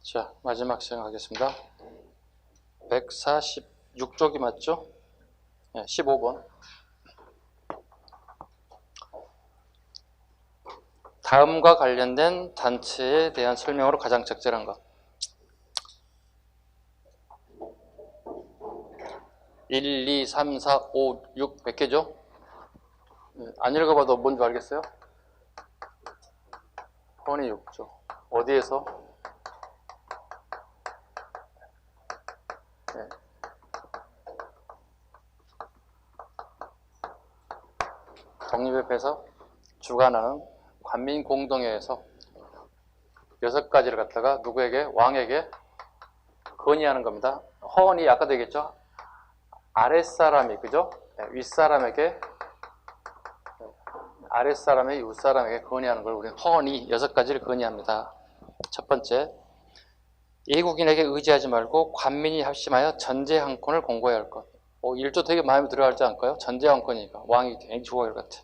자, 마지막 시행하겠습니다. 146쪽이 맞죠? 네, 15번. 다음과 관련된 단체에 대한 설명으로 가장 적절한 것. 1, 2, 3, 4, 5, 6 몇 개죠? 안 읽어봐도 뭔지 알겠어요? 헌이 6조. 어디에서? 네. 독립협회에서 주관하는 관민공동회에서 6가지를 갖다가 누구에게? 왕에게 건의하는 겁니다. 헌이 아까도 얘기했죠? 아랫사람이, 그죠? 네, 윗사람에게, 아랫사람이 윗사람에게 건의하는 걸 우리는 헌이 6가지를 건의합니다. 첫 번째, 예국인에게 의지하지 말고 관민이 합심하여 전제 한권을 공고해야 할 것. 1조 되게 마음에 들어하지 않을까요? 전제 한권이니까 왕이 굉장히 좋아할 것 같아.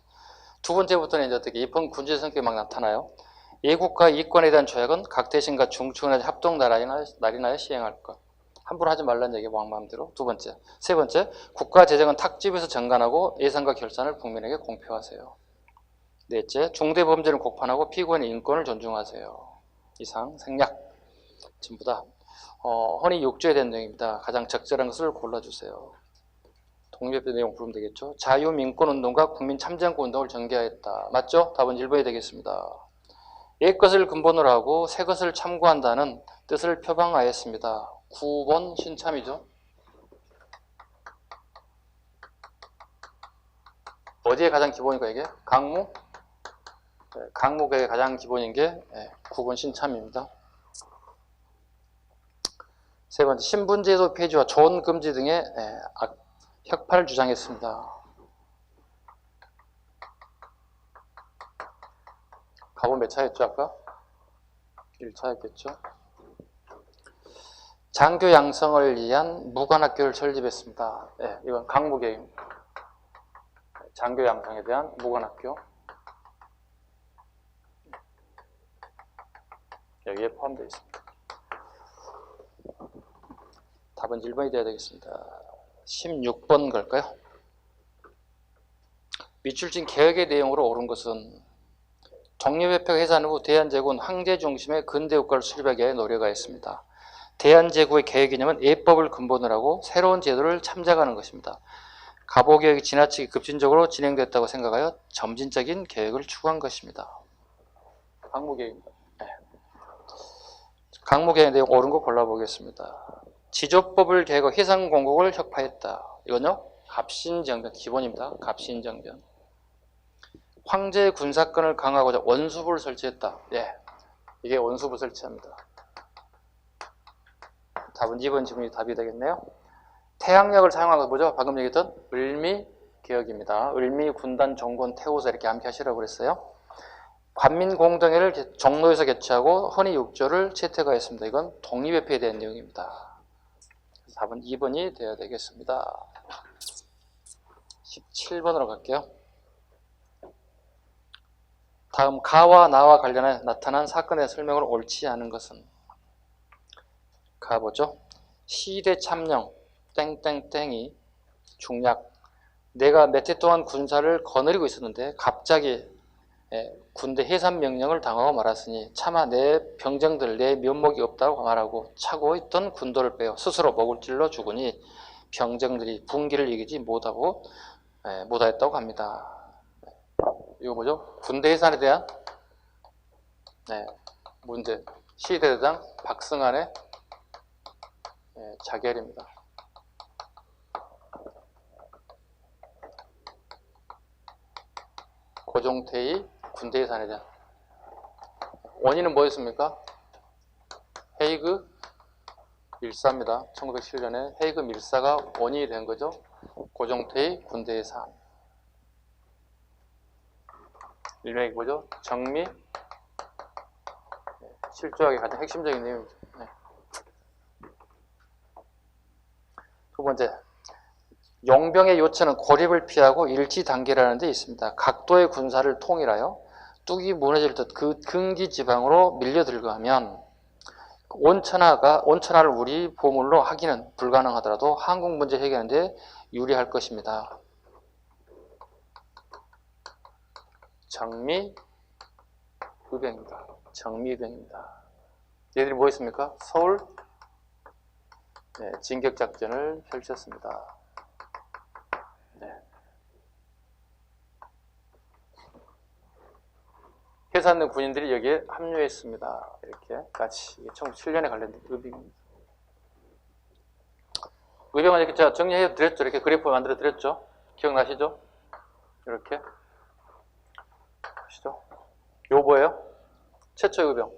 두 번째부터는 이제 어떻게 이쁜 군주의 성격이 막 나타나요. 예국과 이권에 대한 조약은 각 대신과 중추권의 합동 날인하여 시행할 것. 함부로 하지 말라는 얘기, 왕 마음대로. 두 번째. 세 번째, 국가 재정은 탁집에서 정관하고 예산과 결산을 국민에게 공표하세요. 넷째, 중대 범죄는 공판하고 피고인의 인권을 존중하세요. 이상 생략 전부 다 헌의 6조에 대한 내용입니다. 가장 적절한 것을 골라주세요. 독립협회 내용 부르면 되겠죠. 자유민권운동과 국민참정운동을 전개하였다. 맞죠? 답은 1번이 되겠습니다. 옛 것을 근본으로 하고 새 것을 참고한다는 뜻을 표방하였습니다. 9번 신참이죠. 어디에 가장 기본인가 이게? 강무? 네, 강무계의 가장 기본인 게 9번 신참입니다. 세 번째, 신분제도 폐지와 조언금지 등의 혁파를 주장했습니다. 가본 몇 차였죠 아까? 1차였겠죠. 장교 양성을 위한 무관학교를 설립했습니다. 네, 이건 강무계입니다. 장교 양성에 대한 무관학교. 여기에 포함되어 있습니다. 답은 1번이 되어야 되겠습니다. 16번 갈까요? 밑줄진 개혁의 내용으로 옳은 것은 독립협회가 해산 후 대한제국은 황제 중심의 근대국가를 수립하기 위해 노력하였습니다. 대한제국의 개혁 이념은 예법을 근본으로 하고 새로운 제도를 참작하는 것입니다. 가보개혁이 지나치게 급진적으로 진행됐다고 생각하여 점진적인 개혁을 추구한 것입니다. 강무개혁입니다. 네. 강무개혁의 내용 옳은 거 골라보겠습니다. 지조법을 개혁하고 해상공국을 혁파했다. 이건요, 갑신정변 기본입니다. 갑신정변. 황제의 군사권을 강화하고자 원수부를 설치했다. 예, 이게 원수부 설치합니다. 답은 2번 지문이 답이 되겠네요. 태양력을 사용한 거 뭐죠? 방금 얘기했던 을미개혁입니다. 을미군단 종군 태우사 이렇게 암기하시라고 그랬어요. 관민공동회를 종로에서 개최하고 헌의 6조를 채택하였습니다. 이건 독립협회에 대한 내용입니다. 답은 2번이 되어야 되겠습니다. 17번으로 갈게요. 다음 가와 나와 관련해 나타난 사건의 설명을 옳지 않은 것은 가 보죠. 시대 참령 땡땡땡이 중략 내가 몇 해 동안 군사를 거느리고 있었는데 갑자기 군대 해산 명령을 당하고 말았으니 차마 내 병정들 내 면목이 없다고 말하고 차고 있던 군도를 빼어 스스로 목을 찔러 죽으니 병정들이 분기를 이기지 못하였다고 합니다. 이거 뭐죠? 군대 해산에 대한 문제. 시대대장 박승환의 자결입니다. 고종태의 군대 해산에 대한 원인은 뭐였습니까? 헤이그 밀사입니다. 1907년에 헤이그 밀사가 원인이 된 거죠. 고종태의 군대 해산. 일명이 뭐죠? 정미 실조학의 가장 핵심적인 내용이죠. 두 번째, 용병의 요체는 고립을 피하고 일치단계라는 데 있습니다. 각도의 군사를 통일하여 뚝이 무너질 듯 그 근기 지방으로 밀려들고 하면 온천하를 우리 보물로 하기는 불가능하더라도 한국 문제 해결하는데 유리할 것입니다. 정미의병입니다. 정미의병입니다. 얘들이 뭐 했습니까? 서울 진격작전을 펼쳤습니다. 네. 해산된 군인들이 여기에 합류했습니다. 이렇게 같이 1907년에 관련된 의병입니다. 의병은 이렇게 제가 정리해 드렸죠. 이렇게 그래프 만들어 드렸죠. 기억나시죠? 이렇게 보시죠. 요 뭐예요? 최초의 의병.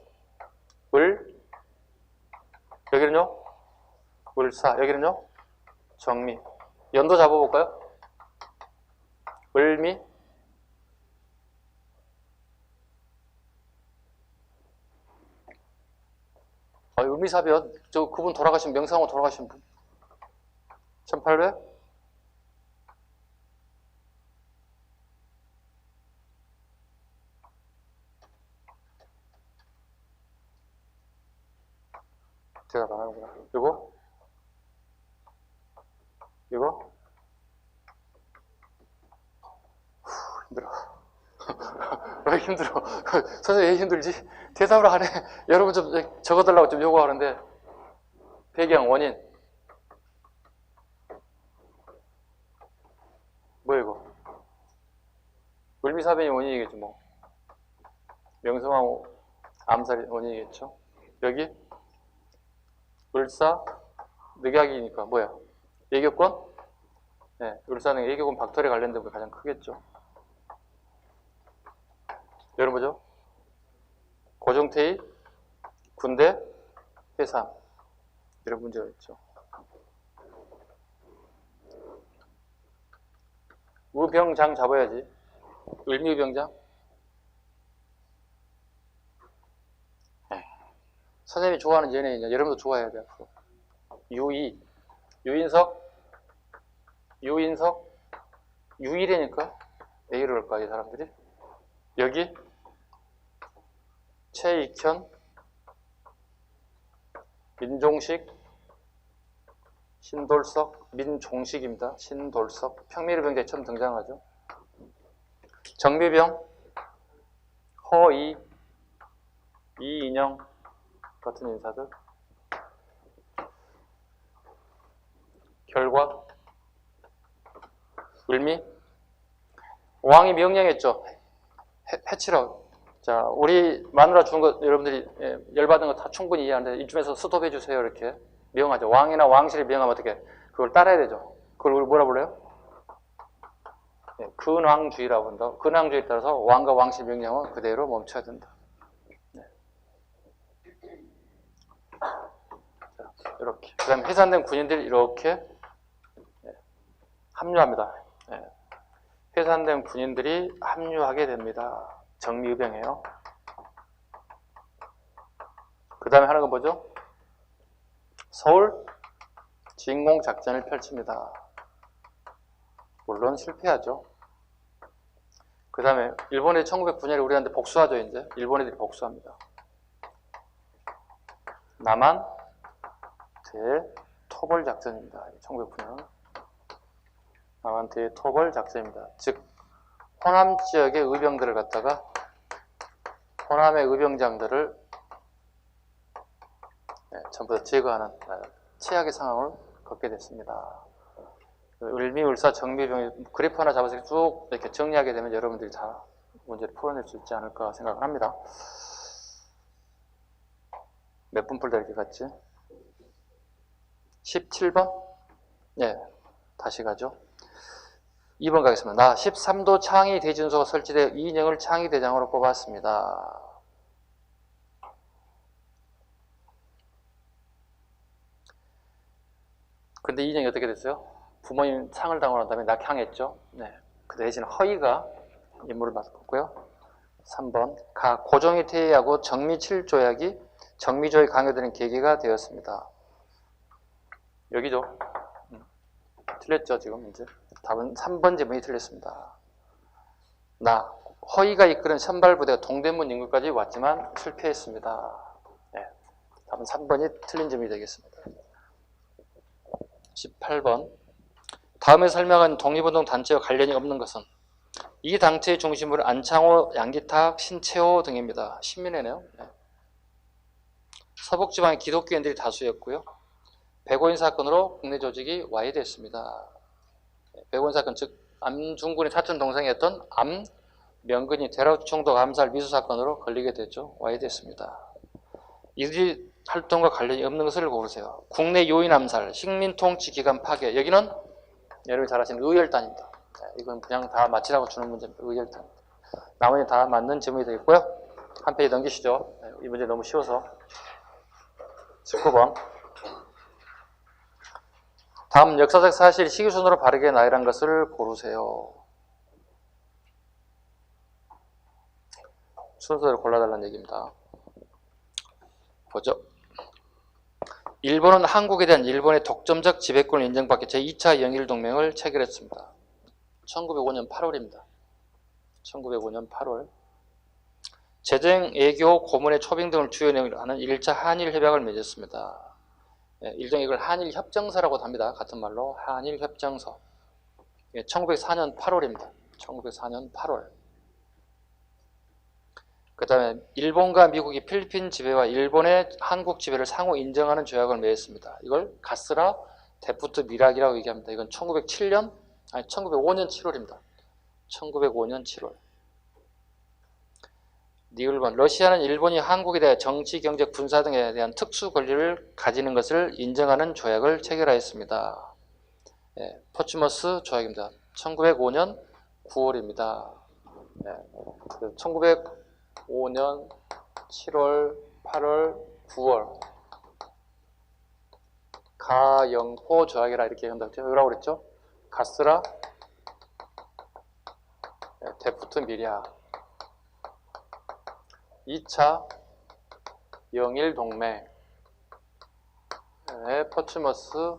여기는요? 을사. 여기는요? 정미. 연도 잡아볼까요? 을미. 을미사변. 저 그분 돌아가신 명상호 돌아가신 분. 1800? 대답 안 하는구나. 이거? 힘들어. 왜 힘들어? 선생님 왜 힘들지? 대답을 안 해. 여러분 좀 적어달라고 좀 요구하는데. 배경, 원인. 뭐야 이거? 을미사변이 원인이겠지 뭐. 명성황후 암살이 원인이겠죠. 여기 을사 늑약이니까 뭐야? 예교권? 네, 을사는 예교권 박털에 관련된 게 가장 크겠죠. 여러분 뭐죠? 고종태의 군대 해산 이런 문제가 있죠. 의병장 잡아야지. 을미의병장. 선생님이 좋아하는 연예인이야. 여러분도 좋아해야 돼. 앞으로. 유인석, 유일이니까 왜 이럴까 이 사람들이? 여기 최익현, 민종식, 신돌석, 민종식입니다. 신돌석. 평미의병자에 처음 등장하죠. 정미병, 허이, 이인영 같은 인사들. 결과 을미. 왕이 명령했죠. 해치라고. 자, 우리 마누라 죽은 거 여러분들이 열받은 거 다 충분히 이해하는데 이쯤에서 스톱해 주세요. 이렇게 명하죠. 왕이나 왕실이 명하면 어떻게 그걸 따라야 되죠. 그걸 우리 뭐라 불러요? 근왕주의라고 한다. 근왕주의에 따라서 왕과 왕실 명령은 그대로 멈춰야 된다. 자, 이렇게. 그 다음에 해산된 군인들이 이렇게 합류합니다. 해산된 군인들이 합류하게 됩니다. 정미의병이에요. 그 다음에 하는 건 뭐죠? 서울 진공작전을 펼칩니다. 물론 실패하죠. 그 다음에 일본 애들이 1909년에 우리한테 복수하죠. 이제 일본 애들이 복수합니다. 남한 대토벌작전입니다. 1909년 남한 대토벌작전입니다. 즉 호남 지역의 의병들을 갖다가 호남의 의병장들을 전부 다 제거하는 최악의 상황을 겪게 됐습니다. 을미, 을사, 정미병이 그래프 하나 잡아서 쭉 이렇게 정리하게 되면 여러분들이 다 문제를 풀어낼 수 있지 않을까 생각을 합니다. 몇 분 풀다 이렇게 갔지? 17번? 예, 다시 가죠. 2번 가겠습니다. 나 13도 창의 대진소가 설치되어 이인영을 창의 대장으로 뽑았습니다. 근데 이인영이 어떻게 됐어요? 부모님 상을 당하고 난 다음에 낙향했죠. 네. 그 대신 허이가 임무를 맡았고요. 3번 가 고종이 퇴위하고 정미 7조약이 정미조에 강요되는 계기가 되었습니다. 여기죠. 틀렸죠 지금 이제 답은 3번 지문이 틀렸습니다. 나 허이가 이끄는 선발부대가 동대문 인구까지 왔지만 실패했습니다. 네. 답은 3번이 틀린 점이 되겠습니다. 18번. 다음에 설명한 독립운동 단체와 관련이 없는 것은 이 단체의 중심으로 안창호, 양기탁, 신채호 등입니다. 신민회네요. 네. 서북지방의 기독교인들이 다수였고요. 백오인 사건으로 국내 조직이 와해됐습니다. 백오인 사건, 즉 암중군의 사촌 동생이었던 암명근이 대라총독 암살 미수 사건으로 걸리게 됐죠. 와해됐습니다. 이들이 활동과 관련이 없는 것을 고르세요. 국내 요인 암살, 식민통치 기관 파괴. 여기는 여러분이 잘 아시는 의열단입니다. 이건 그냥 다 맞히라고 주는 문제입니다. 의열단. 나머지 다 맞는 질문이 되겠고요. 한 페이지 넘기시죠. 이 문제 너무 쉬워서. 19번. 다음 역사적 사실 시기순으로 바르게 나열한 것을 고르세요. 순서대로 골라달라는 얘기입니다. 보죠. 일본은 한국에 대한 일본의 독점적 지배권을 인정받기 제2차 영일동맹을 체결했습니다. 1905년 8월입니다. 1905년 8월. 재정, 애교, 고문의 초빙 등을 주요 내용으로 하는 1차 한일협약을 맺었습니다. 일종의 이걸 한일협정서라고 합니다. 같은 말로 한일협정서. 1904년 8월입니다. 1904년 8월. 그 다음에 일본과 미국이 필리핀 지배와 일본의 한국 지배를 상호 인정하는 조약을 맺었습니다. 이걸 가스라 데프트 미락이라고 얘기합니다. 이건 1905년 7월입니다. 1905년 7월. 니을번. 러시아는 일본이 한국에 대해 정치, 경제, 군사 등에 대한 특수 권리를 가지는 것을 인정하는 조약을 체결하였습니다. 포츠머스 조약입니다. 1905년 9월입니다. 1905년 7월, 8월, 9월. 가영포 조약이라 이렇게 한다고 뭐라고 그랬죠? 가스라 데프트 미략. 2차 영일동맹 포츠머스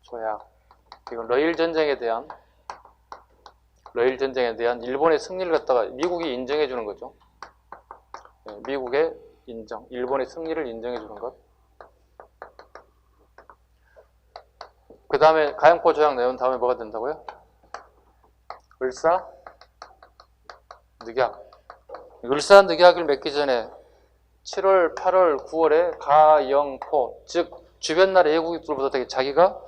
조약. 이건 러일 전쟁에 대한 일본의 승리를 갖다가 미국이 인정해 주는 거죠. 미국의 인정, 일본의 승리를 인정해 주는 것. 그 다음에 가영포 조약 내용 다음에 뭐가 된다고요? 을사늑약. 을사늑약을 맺기 전에 7월, 8월, 9월에 가영포, 즉 주변 나라 예국들보다 자기가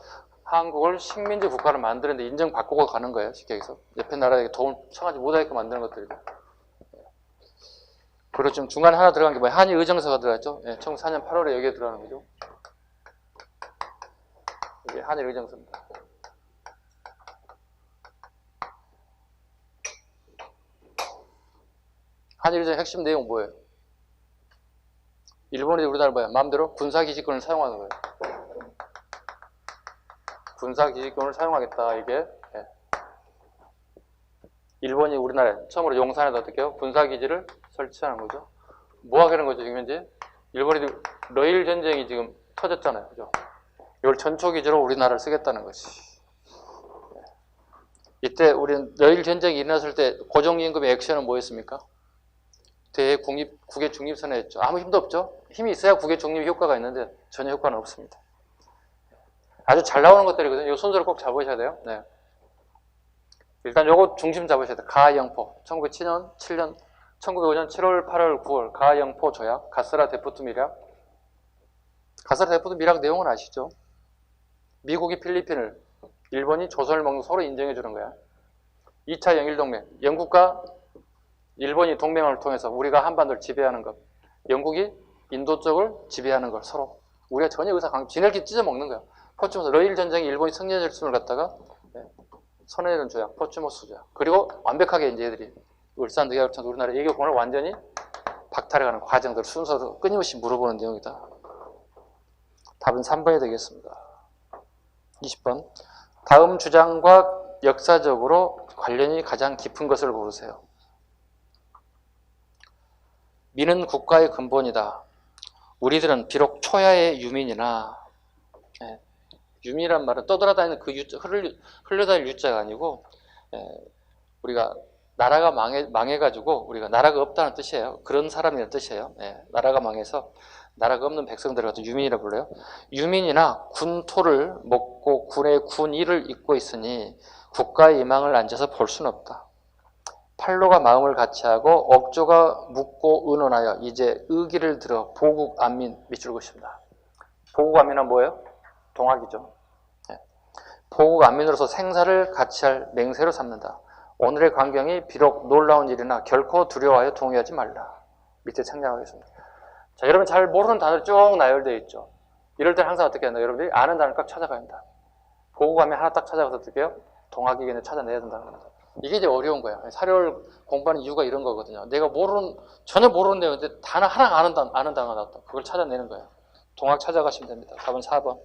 한국을 식민지 국가를 만드는데 인정받고 가는 거예요. 쉽게 얘기해서 옆에 나라에게 도움을 청하지 못하게끔 만드는 것들이고. 그리고 지금 중간에 하나 들어간 게 뭐예요? 한일 의정서가 들어갔죠. 1904년 8월에 여기에 들어가는 거죠. 이게 한일 의정서입니다. 한일 의정 핵심 내용 뭐예요? 일본이 우리나라 뭐야? 마음대로 군사기지권을 사용하는 거예요. 군사기지권을 사용하겠다. 이게 일본이 우리나라에 처음으로 용산에다 어떻게 해요? 군사기지를 설치하는 거죠. 뭐 하게 하는 거죠? 지금 현재 일본이 러일 전쟁이 지금 터졌잖아요. 그죠? 이걸 전초기지로 우리나라를 쓰겠다는 것이. 이때 우리는 러일 전쟁이 일어났을 때 고종임금의 액션은 뭐였습니까? 국의 중립선언했죠. 아무 힘도 없죠. 힘이 있어야 국의 중립 효과가 있는데 전혀 효과는 없습니다. 아주 잘 나오는 것들이거든요. 이 순서를 꼭 잡으셔야 돼요. 네. 일단 요거 중심 잡으셔야 돼요. 가영포. 1907년, 1905년 7월, 8월, 9월 가영포 조약, 가스라 데프트 미락. 가스라 데프트 미락 내용은 아시죠? 미국이 필리핀을, 일본이 조선을 먹는 서로 인정해 주는 거야. 2차 영일동맹. 영국과 일본이 동맹을 통해서 우리가 한반도를 지배하는 것. 영국이 인도 쪽을 지배하는 걸 서로. 우리가 전혀 지네끼리 찢어먹는 거야. 포츠모스, 러일 전쟁에 일본이 승리했음을 갖다가 선언해준 조약, 포츠모스 조약. 그리고 완벽하게 이제 얘들이 울산늑약을 통해서 우리나라 외교권을 완전히 박탈해가는 과정들 순서로 끊임없이 물어보는 내용이다. 답은 3번이 되겠습니다. 20번. 다음 주장과 역사적으로 관련이 가장 깊은 것을 고르세요. 미는 국가의 근본이다. 우리들은 비록 초야의 유민이나, 유민이란 말은 떠돌아다니는 그 흘러다닐 유자가 아니고, 우리가 나라가 망해가지고 우리가 나라가 없다는 뜻이에요. 그런 사람이라는 뜻이에요. 나라가 망해서 나라가 없는 백성들을 갖다 유민이라 불러요. 유민이나 군토를 먹고 군의 군의를 입고 있으니 국가의 희망을 앉아서 볼 수는 없다. 팔로가 마음을 같이하고 억조가 묻고 의논하여 이제 의기를 들어 보국 안민 밑줄 것입니다. 보국 안민은 뭐예요? 동학이죠. 보국 안민으로서 생사를 같이할 맹세로 삼는다. 오늘의 광경이 비록 놀라운 일이나 결코 두려워하여 동의하지 말라. 밑에 창량하겠습니다. 자, 여러분 잘 모르는 단어를 쭉 나열되어 있죠. 이럴 때는 항상 어떻게 한다? 여러분들이 아는 단어를 딱 찾아가야 한다. 보국 안민 하나 딱 찾아가서 어떻게 해요? 동학의견을 찾아내야 된다는 겁니다. 이게 이제 어려운 거야. 사료를 공부하는 이유가 이런 거거든요. 내가 전혀 모르는 내용인데 단어 하나 아는 단어가 나왔다. 그걸 찾아내는 거예요. 동학 찾아가시면 됩니다. 답은 4번.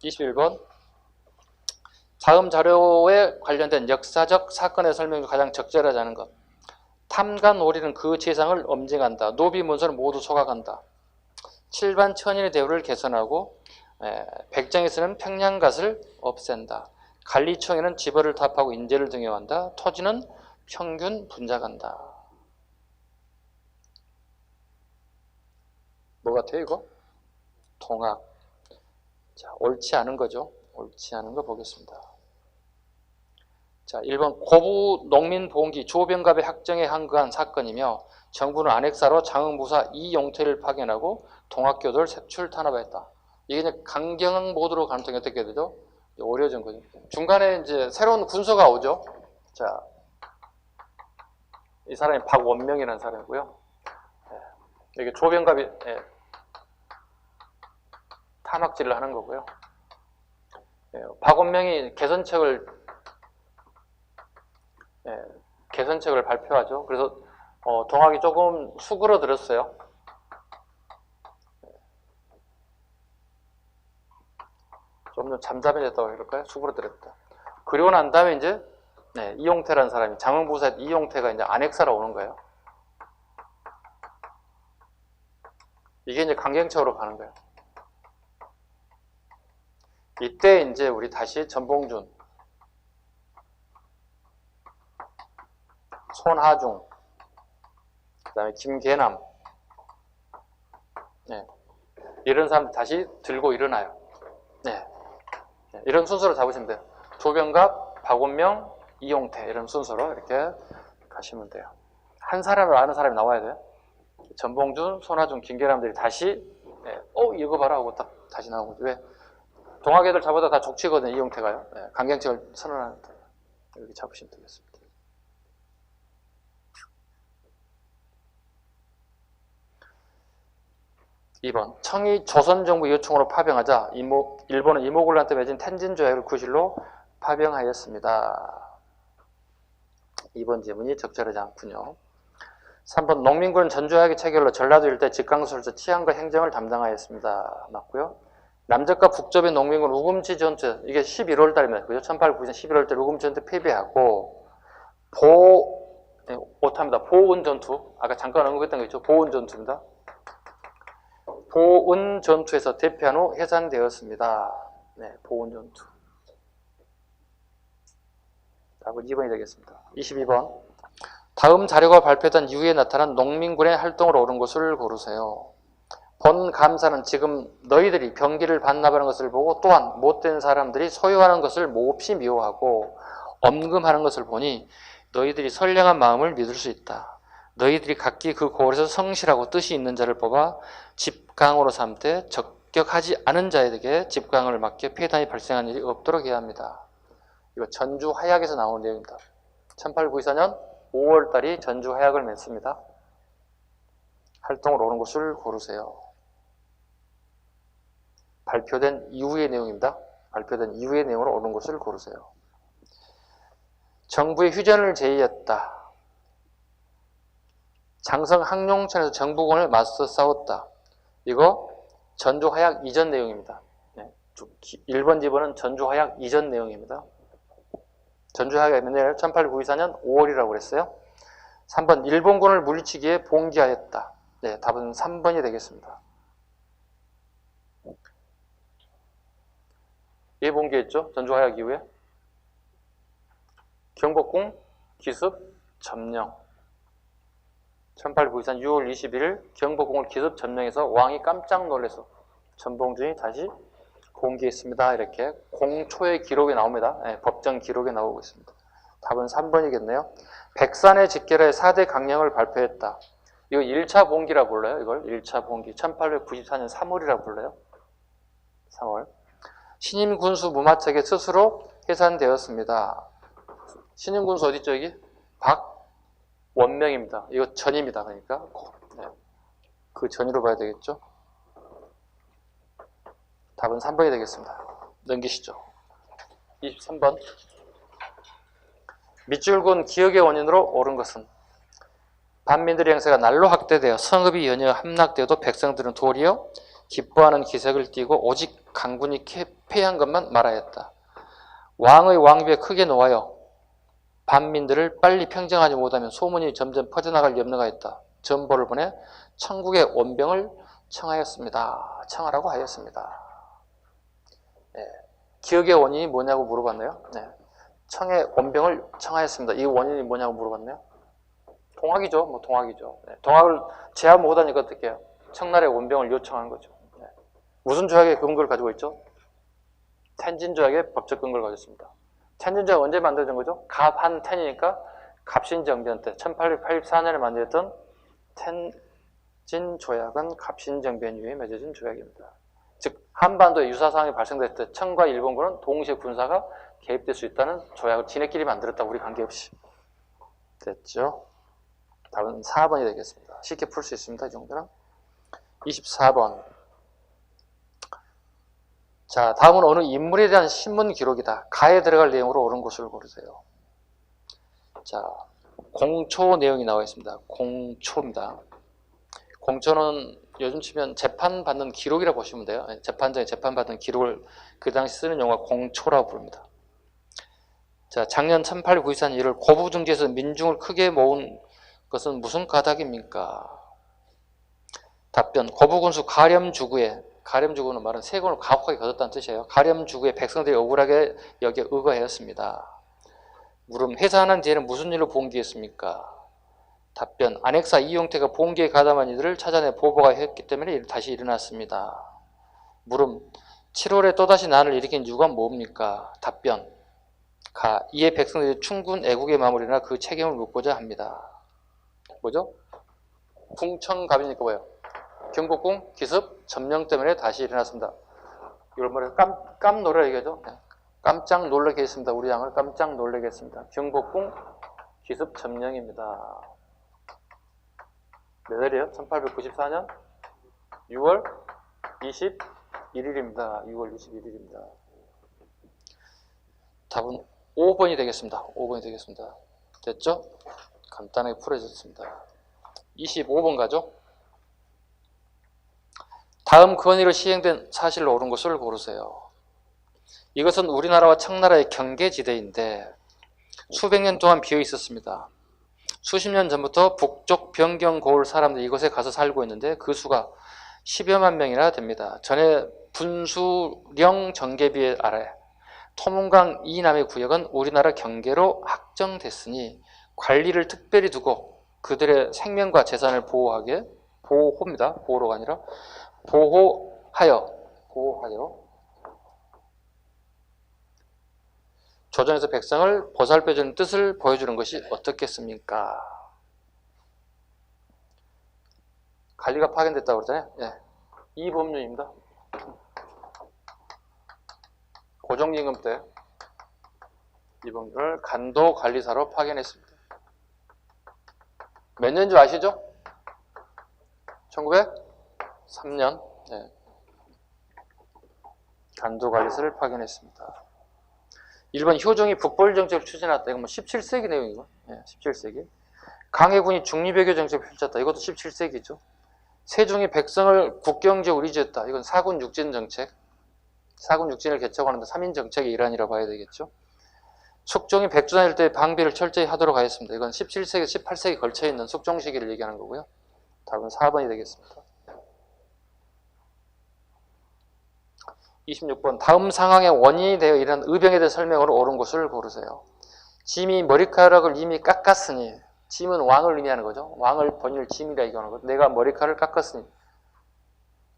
21번. 다음 자료에 관련된 역사적 사건의 설명이 가장 적절하지 않은 것. 탐관오리는 그 재상을 엄징한다. 노비문서를 모두 소각한다. 7반 천인의 대우를 개선하고 백정이 쓰는 평양갓을 없앤다. 관리청에는 지벌을 답하고 인재를 등용한다. 토지는 평균 분작한다. 뭐 같아요 이거? 동학. 자, 옳지 않은 거죠. 옳지 않은 거 보겠습니다. 자, 1번 고부 농민보험기 조병갑의 학정에 항거한 사건이며 정부는 안핵사로 장흥부사 이용태를 파견하고 동학교도를 색출 탄압했다. 이게 이제 강경 모드로 가능성이 어떻게 되죠? 어려워진 거죠. 중간에 이제 새로운 군소가 오죠. 자, 이 사람이 박원명이라는 사람이고요. 이게 조병갑이 탄압질을 하는 거고요. 박원명이 개선책을 발표하죠. 그래서 동학이 조금 수그러들었어요. 좀 잠잠해졌다고 그럴까요? 수그러들었다. 그리고 난 다음에 이제 이용태라는 사람이 장흥부사 이용태가 이제 안핵사로 오는 거예요. 이게 이제 강경책으로 가는 거예요. 이때 이제 우리 다시 전봉준, 손하중, 그 다음에 김계남, 이런 사람들 다시 들고 일어나요. 이런 순서로 잡으시면 돼요. 조병갑, 박원명, 이용태 이런 순서로 이렇게 가시면 돼요. 한 사람을 아는 사람이 나와야 돼요. 전봉준, 손하중, 김계남들이 다시 이거 봐라 하고 딱 다시 나오고. 왜? 동학애들 잡아다 다 족치거든요. 이용태가요. 강경책을 선언하는데 이렇게 잡으시면 되겠습니다. (2번) 청이 조선정부 요청으로 파병하자 일본은 이모군란때 맺은 텐진 조약을 구실로 파병하였습니다. 2번 지문이 적절하지 않군요. 3번 농민군은 전조약의 체결로 전라도 일대 직강수로서 치안과 행정을 담당하였습니다. 맞고요. 남접과 북접의 농민군 우금치 전투, 이게 11월 달입니다. 그죠? 1890년 11월 달 우금치 전투 패배하고 오탑니다. 보은 전투, 아까 잠깐 언급했던 거 있죠? 보은 전투입니다. 보은 전투에서 대피한 후 해산되었습니다. 보은 전투. 답은 2번이 되겠습니다. 22번. 다음 자료가 발표된 이후에 나타난 농민군의 활동을 옳은 것을 고르세요. 본 감사는 지금 너희들이 병기를 반납하는 것을 보고 또한 못된 사람들이 소유하는 것을 몹시 미워하고 엄금하는 것을 보니 너희들이 선량한 마음을 믿을 수 있다. 너희들이 각기 그 고을에서 성실하고 뜻이 있는 자를 뽑아 집강으로 삼되 적격하지 않은 자에게 집강을 맡겨 폐단이 발생한 일이 없도록 해야 합니다. 이거 전주 하약에서 나온 내용입니다. 1894년 5월달이 전주 하약을 맺습니다. 활동을 옳은 것을 고르세요. 발표된 이후의 내용입니다. 발표된 이후의 내용으로 옳은 것을 고르세요. 정부의 휴전을 제의했다. 장성 항룡천에서 정부군을 맞서 싸웠다. 이거 전주하약 이전 내용입니다. 1번, 2번은 전주하약 이전 내용입니다. 전주하약이 몇 년이에요? 1894년 5월이라고 그랬어요. 3번, 일본군을 물리치기에 봉기하였다. 답은 3번이 되겠습니다. 왜 봉기했죠? 전주하약 이후에? 경복궁, 기습, 점령. 1893년 6월 21일 경복궁을 기습 점령해서 왕이 깜짝 놀라서 전봉준이 다시 공개했습니다. 이렇게 공초의 기록이 나옵니다. 네, 법정 기록에 나오고 있습니다. 답은 3번이겠네요. 백산에 직결해 4대 강령을 발표했다. 이거 1차 봉기라 불러요. 이걸 1차 봉기. 1894년 3월이라 불러요. 3월. 신임 군수 무마책에 스스로 해산되었습니다. 신임 군수 어디죠, 여기? 박원명입니다. 이거 전입니다. 그러니까 네. 그 전이로 봐야 되겠죠. 답은 3번이 되겠습니다. 넘기시죠. 23번. 밑줄군 기억의 원인으로 옳은 것은 반민들의 행세가 날로 확대되어 성읍이 연이어 함락되어도 백성들은 도리어 기뻐하는 기색을 띠고 오직 강군이 패한 것만 말하였다. 왕의 왕비에 크게 놓아여 반민들을 빨리 평정하지 못하면 소문이 점점 퍼져나갈 염려가 있다. 전보를 보내 천국의 원병을 청하였습니다. 청하라고 하였습니다. 네. 기억의 원인이 뭐냐고 물어봤네요. 네. 청의 원병을 청하였습니다. 이 원인이 뭐냐고 물어봤네요. 동학이죠. 뭐 동학이죠. 네. 동학을 제압 못하니까 어떻게 해요? 청나라의 원병을 요청한 거죠. 네. 무슨 조약의 근거를 가지고 있죠? 텐진 조약의 법적 근거를 가지고 있습니다. 텐진 조약 언제 만들어진 거죠? 갑한텐이니까 갑신정변 때 1884년에 만들었던 텐진 조약은 갑신정변 이후에 맺어진 조약입니다. 즉 한반도에 유사사항이 발생될 때 청과 일본군은 동시에 군사가 개입될 수 있다는 조약을 지네끼리 만들었다. 우리 관계없이. 됐죠? 답은 4번이 되겠습니다. 쉽게 풀 수 있습니다. 이 정도는. 24번. 자, 다음은 어느 인물에 대한 신문 기록이다. 가에 들어갈 내용으로 옳은 것을 고르세요. 자, 공초 내용이 나와 있습니다. 공초입니다. 공초는 요즘 치면 재판받는 기록이라고 보시면 돼요. 재판장에 재판받는 기록을 그 당시 쓰는 용어가 공초라고 부릅니다. 자, 작년 1894년 1월 고부중지에서 민중을 크게 모은 것은 무슨 가닥입니까? 답변. 고부군수 가렴주구에, 가렴주구는 말은 세금을 가혹하게 거뒀다는 뜻이에요. 가렴주구에 백성들이 억울하게 여기에 의거하였습니다. 물음. 해산한 뒤에는 무슨 일로 봉기했습니까? 답변. 안핵사 이용태가 봉기에 가담한 이들을 찾아내 보복하 했기 때문에 다시 일어났습니다. 물음. 7월에 또다시 난을 일으킨 이유가 뭡니까? 답변. 가. 이에 백성들이 충군 애국의 마무리나 그 책임을 묻고자 합니다. 뭐죠? 궁청갑이니까 뭐예요? 경복궁 기습 점령 때문에 다시 일어났습니다. 이걸 뭐래요? 깜놀라 얘기하죠? 깜짝 놀라게 했습니다. 우리 양을 깜짝 놀라게 했습니다. 경복궁 기습 점령입니다. 몇 월이에요? 1894년 6월 21일입니다. 6월 21일입니다. 답은 5번이 되겠습니다. 5번이 되겠습니다. 됐죠? 간단하게 풀어졌습니다. 25번 가죠? 다음 건의로 시행된 사실로 옳은 것을 고르세요. 이것은 우리나라와 청나라의 경계지대인데 수백 년 동안 비어 있었습니다. 수십 년 전부터 북쪽 변경 고을 사람들이 이곳에 가서 살고 있는데 그 수가 10여만 명이나 됩니다. 전에 분수령 정계비에 아래 토문강 이남의 구역은 우리나라 경계로 확정됐으니 관리를 특별히 두고 그들의 생명과 재산을 보호하게, 보호입니다. 보호로가 아니라 보호하여 조정에서 백성을 보살펴주는 뜻을 보여주는 것이 어떻겠습니까? 관리가 파견됐다고 그러잖아요. 예. 이 법률입니다. 고종임금 때 이 법률을 간도관리사로 파견했습니다. 몇 년인 줄 아시죠? 1903년 네. 간도관리사를 파견했습니다. 일본 효종이 북벌정책을 추진했다. 이건 뭐 17세기 내용이고, 네, 17세기. 강해군이 중립외교 정책을 펼쳤다. 이것도 17세기죠. 세종이 백성을 국경지역으로 이주했다. 이건 사군 육진 정책. 사군 육진을 개척하는데 3인 정책의 일환이라고 봐야 되겠죠. 숙종이 백두산 일대의 방비를 철저히 하도록 하였습니다. 이건 17세기, 18세기 걸쳐있는 숙종 시기를 얘기하는 거고요. 답은 4번이 되겠습니다. 26번. 다음 상황의 원인이 되어 일어난 의병에 대해 설명으로 옳은 것을 고르세요. 짐이 머리카락을 이미 깎았으니 짐은 왕을 의미하는 거죠. 왕을 번일 짐이라 얘기하는 거죠. 내가 머리카락을 깎았으니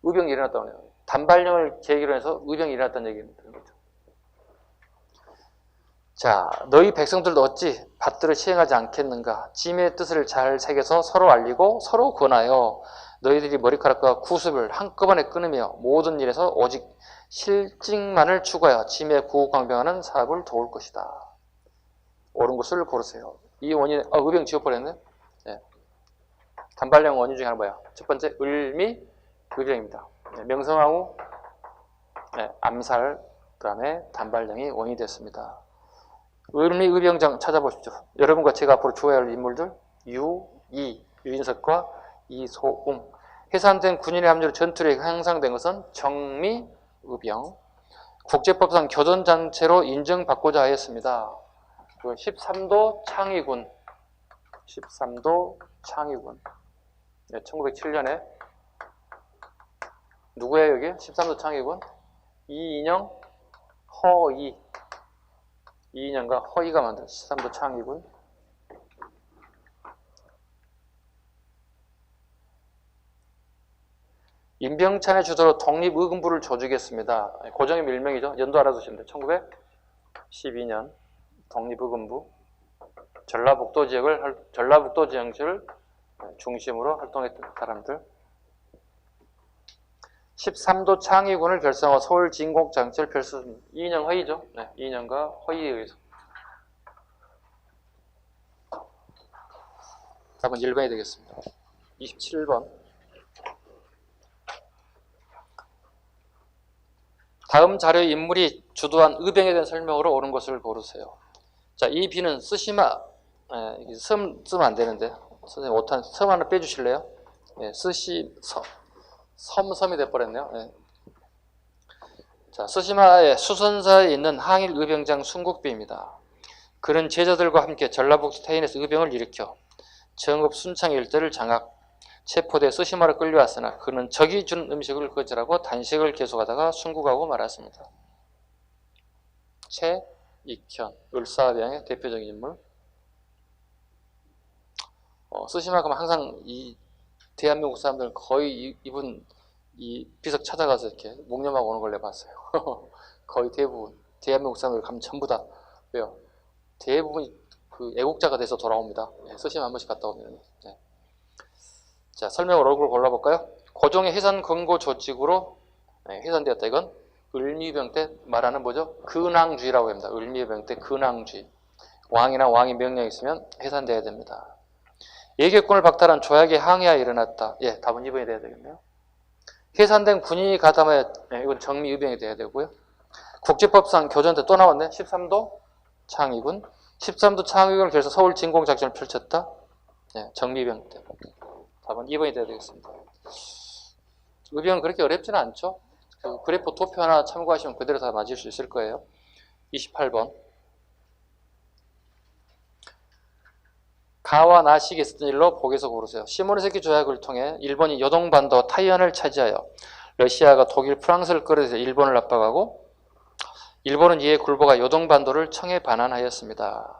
의병이 일어났다고 해요. 단발령을 계기로 해서 의병이 일어났다는 얘기입니다. 자, 너희 백성들도 어찌 밭들을 시행하지 않겠는가? 짐의 뜻을 잘 새겨서 서로 알리고 서로 권하여 너희들이 머리카락과 구습을 한꺼번에 끊으며 모든 일에서 오직 실직만을 추구하여 짐의 구강병하는 사업을 도울 것이다. 옳은 것을 고르세요. 이 원인, 의병 지워버렸네? 네. 단발령 원인 중에 하나 뭐야? 첫 번째, 을미 의병입니다. 네, 명성황후, 네, 암살, 그 다음에 단발령이 원인이 됐습니다. 을미 의병장 찾아보십시오. 여러분과 제가 앞으로 주어야 할 인물들, 유인석과 이소웅. 해산된 군인의 합류로 전투력이 향상된 것은 정미 의병. 국제법상 교전단체로 인정받고자 하였습니다. 13도 창의군. 13도 창의군. 네, 1907년에 누구예요 여기? 13도 창의군? 이인영, 허이. 이인영과 허이가 만든 13도 창의군. 임병찬의 주도로 독립의금부를 조직했습니다. 고정의 밀명이죠. 연도 알아두시면 돼요. 1912년 독립의금부. 전라북도 지역을 중심으로 활동했던 사람들. 13도 창의군을 결성하고 서울 진공장치를 펼쳤습니다. 이인영 허이죠. 네, 이인영과 허이에 의해서. 답은 1번이 되겠습니다. 27번. 다음 자료의 인물이 주도한 의병에 대한 설명으로 옳은 것을 고르세요. 자, 이 비는 쓰시마, 섬 쓰면 안 되는데, 선생님 오탄 섬 하나 빼주실래요? 섬이 돼버렸네요. 네. 자, 쓰시마의 수선사에 있는 항일 의병장 순국비입니다. 그는 제자들과 함께 전라북도 태인에서 의병을 일으켜 정읍 순창 일대를 장악, 체포돼 쓰시마로 끌려왔으나 그는 적이 준 음식을 거절하고 단식을 계속하다가 순국하고 말았습니다. 최익현, 을사병의 대표적인 인물. 쓰시마 그러면 항상 이 대한민국 사람들은 거의 이분 이 비석 찾아가서 이렇게 묵념하고 오는 걸 내봤어요. 거의 대부분 대한민국 사람들 가면 전부 다 왜요? 대부분이 그 애국자가 돼서 돌아옵니다. 네, 쓰시마 한 번씩 갔다 오면. 네. 자, 설명을 얼굴 골라볼까요? 고종의 해산 권고 조직으로 해산되었다. 이건 을미병 때 말하는 뭐죠? 근왕주의라고 합니다. 을미병 때 근왕주의. 왕이나 왕이 명령이 있으면 해산돼야 됩니다. 예개권을 박탈한 조약에 항의하여 일어났다. 예, 답은 2번이 돼야 되겠네요. 해산된 군인이 가담하여, 이건 정미의병이 돼야 되고요. 국제법상 교전 때 또 나왔네. 13도 창의군. 13도 창의군을 결해서 서울 진공작전을 펼쳤다. 예, 정미병 때. 답은 2번이 돼야 되겠습니다. 의병은 그렇게 어렵지는 않죠. 그 그래프 도표 하나 참고하시면 그대로 다 맞을 수 있을 거예요. 28번. 가와 나식이 있었던 일로 복에서 고르세요. 시모노세키 조약을 통해 일본이 요동반도 타이완을 차지하여 러시아가 독일, 프랑스를 끌어들여 일본을 압박하고 일본은 이에 굴복하 요동반도를 청해 반환하였습니다.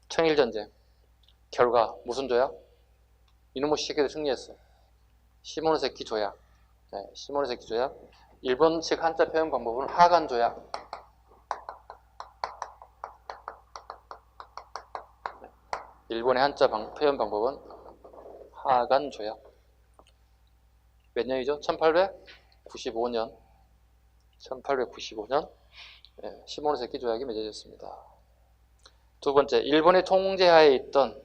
청일전쟁 결과 무슨 조약? 이놈의 새끼들 승리했어요. 시모노세키 조약. 네, 시모노세키 조약. 일본식 한자 표현 방법은 하간 조약. 일본의 한자 표현 방법은 하간 조약. 몇 년이죠? 1895년. 1895년 시모노세키 조약이 맺어졌습니다. 두 번째, 일본의 통제하에 있던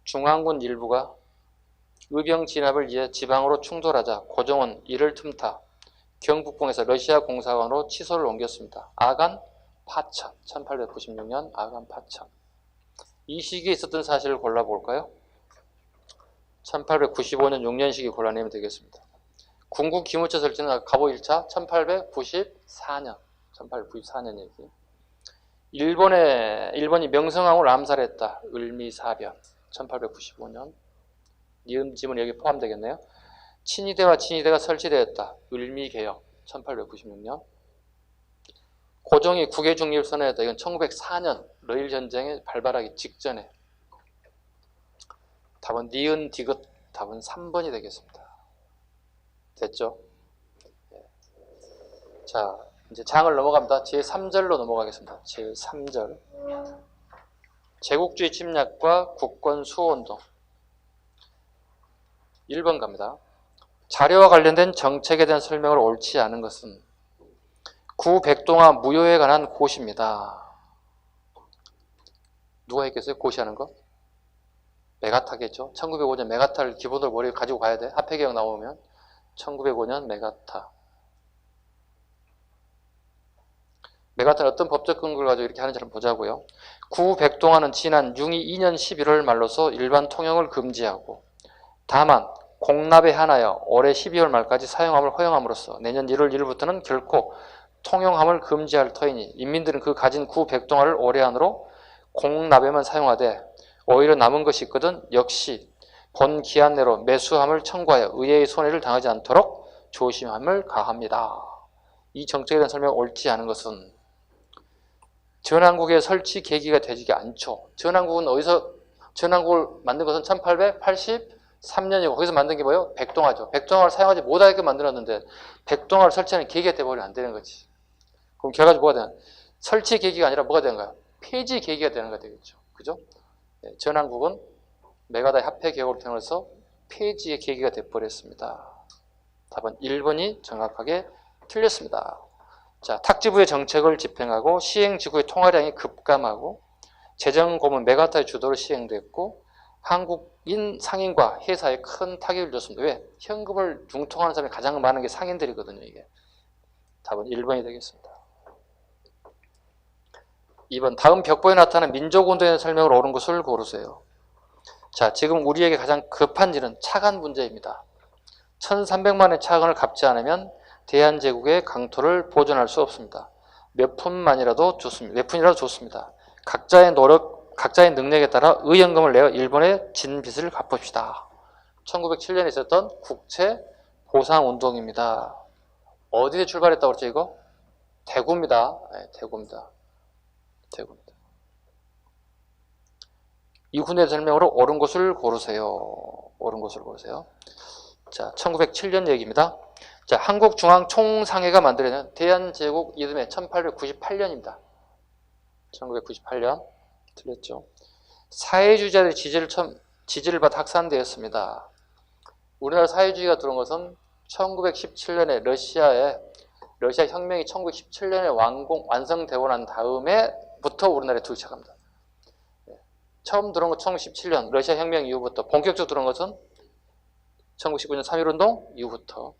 중앙군 일부가 의병 진압을 위해 지방으로 충돌하자 고종은 이를 틈타 경북공에서 러시아 공사관으로 치소를 옮겼습니다. 아간 파천, 1896년 아간 파천. 이 시기에 있었던 사실을 골라볼까요? 1895년 6년식이 골라내면 되겠습니다. 궁국 기무처 설치는 갑오 1차 1894년. 1894년 얘기. 일본이 명성황후를 암살했다. 을미사변. 1895년. 니은지문 여기 포함되겠네요. 친위대와 진위대가 설치되었다. 을미개혁. 1896년. 고종이 국외중립을 선언했다. 이건 1904년 러일전쟁의 발발하기 직전에 답은 니은 디귿, 답은 3번이 되겠습니다. 됐죠? 자, 이제 장을 넘어갑니다. 제3절로 넘어가겠습니다. 제3절. 제국주의 침략과 국권 수호운동. 1번 갑니다. 자료와 관련된 정책에 대한 설명을 옳지 않은 것은 구 백동화 무효에 관한 고시입니다. 누가 했겠어요? 고시하는 거? 메가타겠죠. 1905년 메가타를 기본으로 머리에 가지고 가야 돼. 합해개혁 나오면 1905년 메가타. 메가타는 어떤 법적 근거를 가지고 이렇게 하는지 한번 보자고요. 구 백동화는 지난 융이 2년 11월 말로서 일반 통용을 금지하고 다만 공납에 한하여 올해 12월 말까지 사용함을 허용함으로써 내년 1월 1일부터는 결코 통용함을 금지할 터이니 인민들은 그 가진 구 백동화를 올해 안으로 공납에만 사용하되 오히려 남은 것이 있거든 역시 본 기한 내로 매수함을 청구하여 의회의 손해를 당하지 않도록 조심함을 가합니다. 이 정책에 대한 설명이 옳지 않은 것은 전환국의 설치 계기가 되지 않죠. 전환국은 어디서 전환국을 만든 것은 1883년이고 거기서 만든 게 뭐예요? 백동화죠. 백동화를 사용하지 못하게 만들었는데 백동화를 설치하는 계기가 되어버리면 안 되는 거지. 그럼 결과적으로 뭐가 되나? 설치 계기가 아니라 뭐가 되는 거야? 폐지 계기가 되는 거 되겠죠. 그죠? 네, 전환국은 메가다의 합해 개혁으로 통해서 폐지의 계기가 되어버렸습니다. 답은 1번이 정확하게 틀렸습니다. 자, 탁지부의 정책을 집행하고 시행지구의 통화량이 급감하고 재정고문 메가타의 주도로 시행됐고 한국인 상인과 회사에 큰 타격을 줬습니다. 왜? 현금을 융통하는 사람이 가장 많은 게 상인들이거든요. 이게 답은 1번이 되겠습니다. 2번 다음 벽보에 나타난 민족운동의 설명을 옳은 것을 고르세요. 자, 지금 우리에게 가장 급한 일은 차관 문제입니다. 1300만의 차관을 갚지 않으면 대한제국의 강토를 보존할 수 없습니다. 몇 푼만이라도 좋습니다. 몇 푼이라도 좋습니다. 각자의 노력, 각자의 능력에 따라 의연금을 내어 일본의 진 빚을 갚읍시다. 1907년에 있었던 국채 보상운동입니다. 어디에 출발했다고 그랬죠 이거? 대구입니다. 네, 대구입니다. 대구입니다. 이훈의 설명으로 옳은 것을 고르세요. 옳은 것을 고르세요. 자, 1907년 얘기입니다. 자, 한국중앙총상회가 만들어낸 대한제국 이듬해 1898년입니다. 1998년. 틀렸죠. 사회주의자들의 지지를 받아 확산되었습니다. 우리나라 사회주의가 들어온 것은 1917년에 러시아 혁명이 1917년에 완성되고 난 다음에부터 우리나라에 들어오기 시작합니다. 처음 들어온 건 1917년 러시아 혁명 이후부터, 본격적으로 들어온 것은 1919년 3.1운동 이후부터.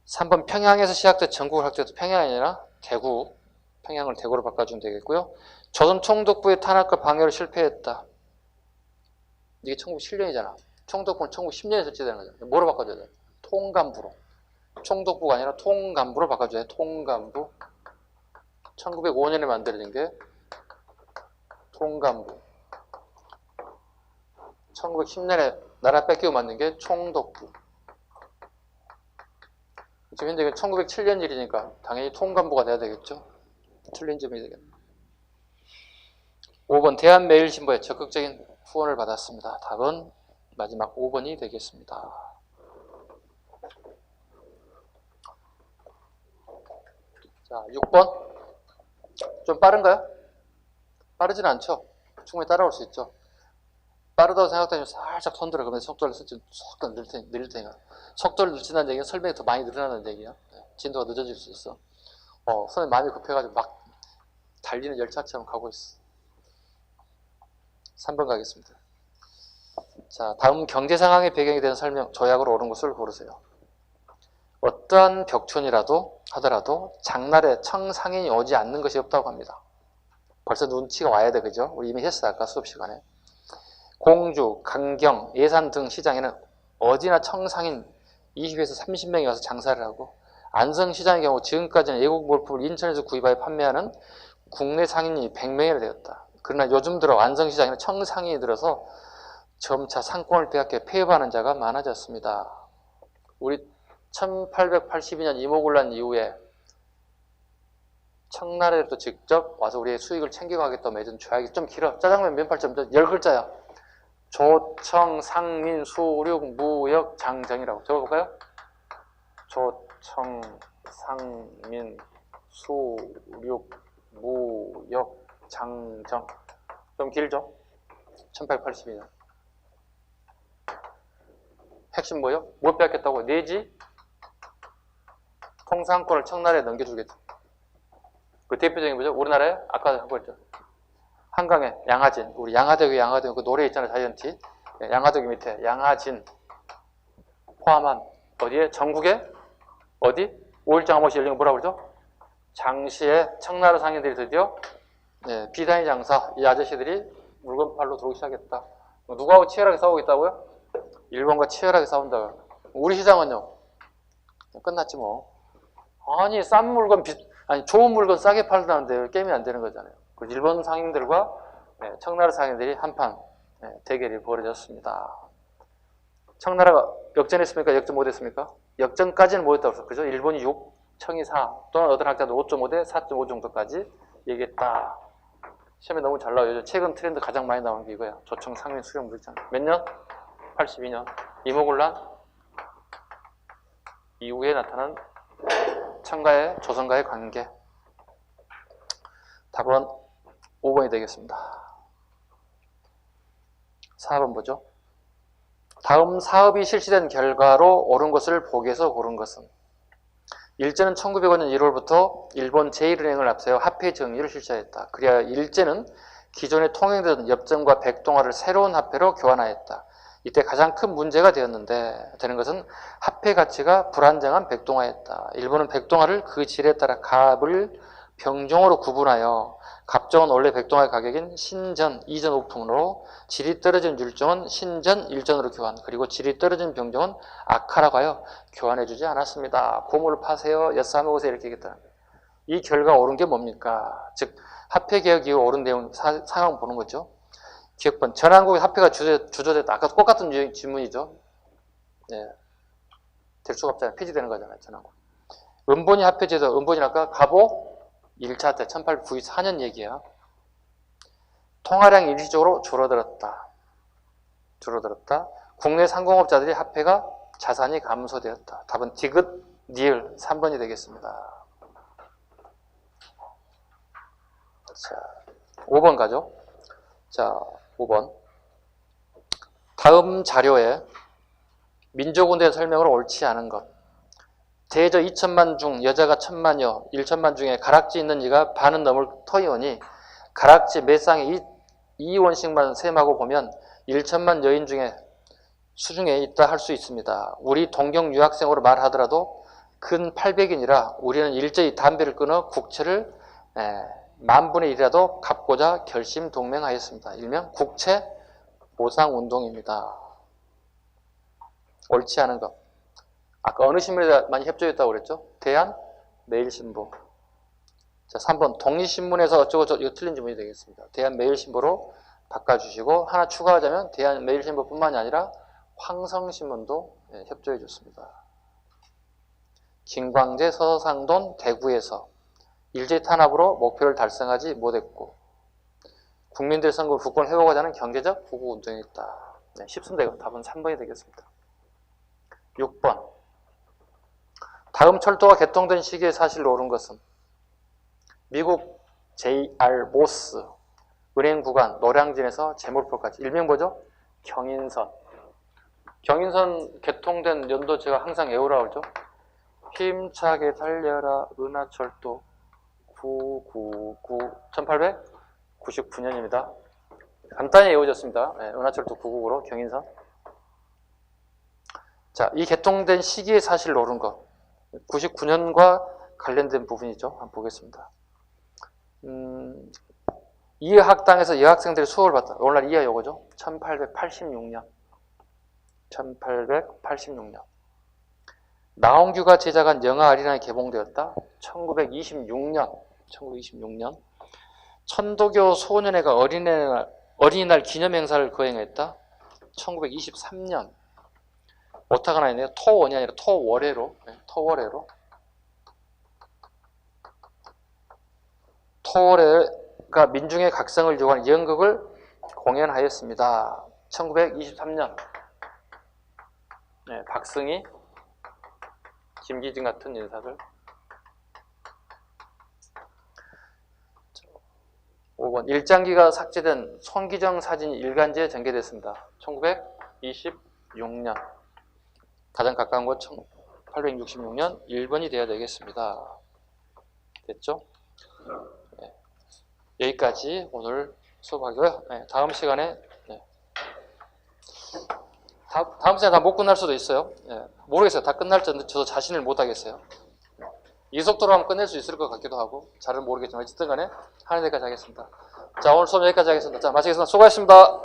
3번 평양에서 시작된 전국을 확대해서 평양이 아니라 대구, 평양을 대구로 바꿔주면 되겠고요. 조선 총독부의 탄압과 방해로 실패했다. 이게 1907년이잖아. 총독부는 1910년에 설치되는 거죠. 뭐로 바꿔줘야 돼? 통감부로. 총독부가 아니라 통감부로 바꿔줘야 돼. 통감부. 1905년에 만들어진 게 통감부. 1910년에 나라 뺏기고 만든 게 총독부. 지금 현재 1907년 일이니까 당연히 통감부가 돼야 되겠죠. 틀린 점이 되겠네. 5번 대한매일신보에 적극적인 후원을 받았습니다. 답은 마지막 5번이 되겠습니다. 자, 6번. 좀 빠른가요? 빠르진 않죠. 충분히 따라올 수 있죠. 빠르다고 생각하면 살짝 손 들어. 그러면 속도를 속도 늘릴 테니까. 속도를 늦춘다는 얘기는 설명이 더 많이 늘어나는 얘기야. 진도가 늦어질 수 있어. 손에 마음이 급해가지고 막 달리는 열차처럼 가고 있어. 3번 가겠습니다. 자, 다음 경제 상황의 배경이 되는 설명, 조약으로 옳은 것을 고르세요. 어떠한 벽촌이라도 하더라도 장날에 청상인이 오지 않는 것이 없다고 합니다. 벌써 눈치가 와야 돼, 그죠? 우리 이미 했어, 아까 수업 시간에. 공주, 강경, 예산 등 시장에는 어디나 청상인 20에서 30명이 와서 장사를 하고, 안성시장의 경우 지금까지는 외국 물품을 인천에서 구입하여 판매하는 국내 상인이 100명이나 되었다. 그러나 요즘 들어 안성시장에는 청상인이 들어서 점차 상권을 빼앗겨 폐업하는 자가 많아졌습니다. 우리 1882년 이모군란 이후에 청나라에도 직접 와서 우리의 수익을 챙겨가겠다 맺은 조약이 좀 길어. 짜장면 면팔점 10글자야. 조청, 상민, 수륙, 무역, 장정이라고 적어볼까요? 조청, 상민, 수륙, 무역, 장정. 좀 길죠? 1882년. 핵심 뭐요? 뭐 뺏겠다고? 내지 통상권을 청나라에 넘겨주겠다. 그 대표적인 뭐죠? 우리나라에 아까 한 거 있죠. 한강에 양화진, 우리 양화대교 그 노래 있잖아요, 자이언티. 양화대교 밑에 양화진 포함한 어디에? 전국에 어디? 5일장 한 번씩 열린 거 뭐라고 그러죠? 장시에 청나라 상인들이 드디어 비단위 장사, 이 아저씨들이 물건 팔러 들어오기 시작했다. 누구하고 치열하게 싸우고 있다고요? 일본과 치열하게 싸운다고요. 우리 시장은요? 끝났지 뭐. 아니 싼 물건 좋은 물건 싸게 팔다는데 게임이 안 되는 거잖아요. 일본 상인들과 청나라 상인들이 한판 대결이 벌어졌습니다. 청나라가 역전했습니까? 역전 못했습니까? 역전까지는 못했다고 그죠? 일본이 6, 청이 4 또는 어떤 학자도 5.5 대 4.5 정도까지 얘기했다. 시험에 너무 잘 나와요. 최근 트렌드 가장 많이 나오는 게 이거야. 조청, 상민, 수령, 물장. 몇 년? 82년. 이모군란 이후에 나타난 청가의 조선과의 관계. 답은 5번이 되겠습니다. 4번 보죠. 다음 사업이 실시된 결과로 옳은 것을 보기에서 고른 것은 일제는 1905년 1월부터 일본 제1은행을 앞세워 화폐 정리를 실시하였다. 그리하여 일제는 기존에 통행되던 엽전과 백동화를 새로운 화폐로 교환하였다. 이때 가장 큰 문제가 되는 것은 화폐 가치가 불안정한 백동화였다. 일본은 백동화를 그 질에 따라 갑을 병종으로 구분하여 갑종은 원래 백동화의 가격인 신전, 이전 우품으로 질이 떨어진 율종은 신전, 일전으로 교환, 그리고 질이 떨어진 병종은 악화라고 하여 교환해주지 않았습니다. 고물을 파세요, 엿사 먹으세요 이렇게 얘기했다. 이 결과 옳은 게 뭡니까? 즉 화폐개혁 이후 옳은 내용 상황 보는 거죠. 기억번 전한국의 화폐가 주저됐다. 아까 똑같은 질문이죠. 네. 될 수가 없잖아요. 폐지되는 거잖아요. 전한국. 은본위 화폐제도, 은본위 아까 갑오 1차 때 1894년 얘기야. 통화량이 일시적으로 줄어들었다. 국내 상공업자들이 화폐가 자산이 감소되었다. 답은 디귿, 니을 3번이 되겠습니다. 자, 5번 가죠. 자, 5번. 다음 자료에 민족운동의 설명으로 옳지 않은 것. 대저 2천만 중 여자가 1,000만여, 1천만 중에 가락지 있는 이가 반은 넘을 터이오니 가락지 몇 쌍에 2원씩만 셈하고 보면 1천만 여인 중에 수중에 있다 할 수 있습니다. 우리 동경 유학생으로 말하더라도 근 800인이라 우리는 일제히 담배를 끊어 국채를 10,000분의 1이라도 갚고자 결심 동맹하였습니다. 일명 국채 보상운동입니다. 옳지 않은 것. 아까 어느 신문에 많이 협조했다고 그랬죠? 대한매일신보. 자, 3번 독립신문에서 어쩌고저쩌고 이거 틀린 질문이 되겠습니다. 대한매일신보로 바꿔주시고 하나 추가하자면 대한매일신보뿐만이 아니라 황성신문도 협조해 줬습니다. 김광재 서상돈 대구에서 일제 탄압으로 목표를 달성하지 못했고 국민들 선거 국권을 회복하자 하는 경제적 구구운동이었다. 네, 쉽습니다. 답은 3번이 되겠습니다. 6번. 다음 철도가 개통된 시기의 사실로 옳은 것은 미국 JR 모스 은행 구간 노량진에서 제물포까지 일명 뭐죠? 경인선. 경인선 개통된 연도 제가 항상 외우라고 그러죠. 힘차게 달려라 은하철도 999 1899년입니다. 간단히 외워졌습니다. 네, 은하철도 999로 경인선. 자, 이 개통된 시기의 사실로 옳은 것. 99년과 관련된 부분이죠. 한번 보겠습니다. 이하학당에서 여학생들이 수업을 받다. 오늘날 이하 요거죠. 1886년. 나홍규가 제작한 영화 아리랑이 개봉되었다. 1926년. 천도교 소년회가 어린이날 기념행사를 거행했다. 1923년. 오타가 나 있네요. 토원이 아니라 토월회로. 토레가 민중의 각성을 요구하는 연극을 공연하였습니다. 1923년 네, 박승희, 김기진 같은 인사들. 5번 일장기가 삭제된 손기정 사진이 일간지에 전개됐습니다. 1926년 가장 가까운 건 1866년 1번이 되어야 되겠습니다. 됐죠? 네. 여기까지 오늘 수업하고요. 네, 다음 시간에 다음 시간에 다 못 끝날 수도 있어요. 모르겠어요. 다 끝날 줄 저도 자신을 못 하겠어요. 이 속도로 하면 끝낼 수 있을 것 같기도 하고 잘은 모르겠지만 어쨌든 간에 하는 데까지 하겠습니다. 자, 오늘 수업 여기까지 하겠습니다. 자, 마치겠습니다. 수고하셨습니다.